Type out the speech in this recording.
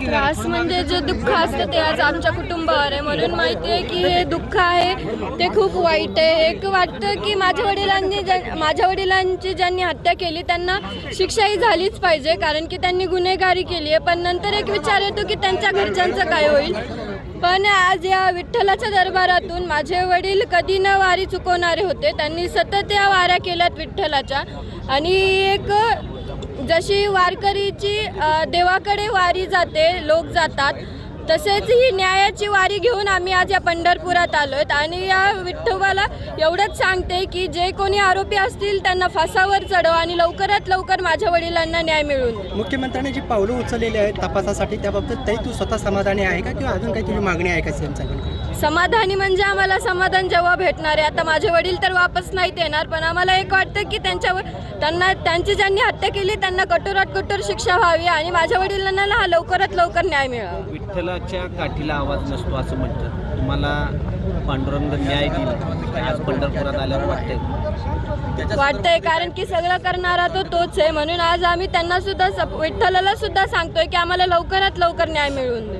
त्रास म्हणजे जे दुःख असतं ते आज आमच्या कुटुंबावर आहे, म्हणून माहिती आहे की हे दुःख आहे ते खूप वाईट आहे. एक वाटतं की माझ्या वडिलांची ज्यांनी हत्या केली त्यांना शिक्षाही झालीच पाहिजे, कारण की त्यांनी गुन्हेगारी केली आहे. पण नंतर एक विचार येतो की त्यांच्या घरच्यांचं काय होईल. पण आज या विठ्ठलाच्या दरबारातून माझे वडील कधी न वारी चुकवणारे होते. त्यांनी सतत या वाऱ्या केल्यात विठ्ठलाच्या. आणि एक जशी वारकरीची देवाकडे वारी जाते, लोक जातात, तसेच ही न्यायाची वारी घेऊन आम्ही आज या पंढरपुरात आलो आहेत. आणि या विठ्ठलाला एवढंच सांगते की जे कोणी आरोपी असतील त्यांना फासावर चढव आणि लवकरात लवकर माझ्या वडिलांना न्याय मिळवून दे. मुख्यमंत्र्यांनी जी पावलं उचललेली आहेत तपासासाठी त्याबाबत तू स्वतः समाधानी आहे का, किंवा अजून काही तुझी मागणी आहे का सीएम साहेबांकडे? समाधानी म्हणजे आम्हाला समाधान जेव्हा भेटणार आहे. आता माझे वडील तर वापस नाहीत येणार, पण आम्हाला एक वाटतं की त्यांची ज्यांनी हत्या केली त्यांना कठोरात कठोर शिक्षा व्हावी आणि माझ्या वडिलांना हा लवकरात लवकर न्याय मिळावा. विठ्ठलाच्या काठीला आवाज नसतो असं म्हणतात. तुम्हाला पांडुरंग न्याय दिला आज पंढरपुरात आल्यावर वाटतंय, कारण की सगळं करणारा तोच आहे. म्हणून आज आम्ही त्यांना सुद्धा विठ्ठलाला सुद्धा सांगतोय की आम्हाला लवकरात लवकर न्याय मिळवून दे.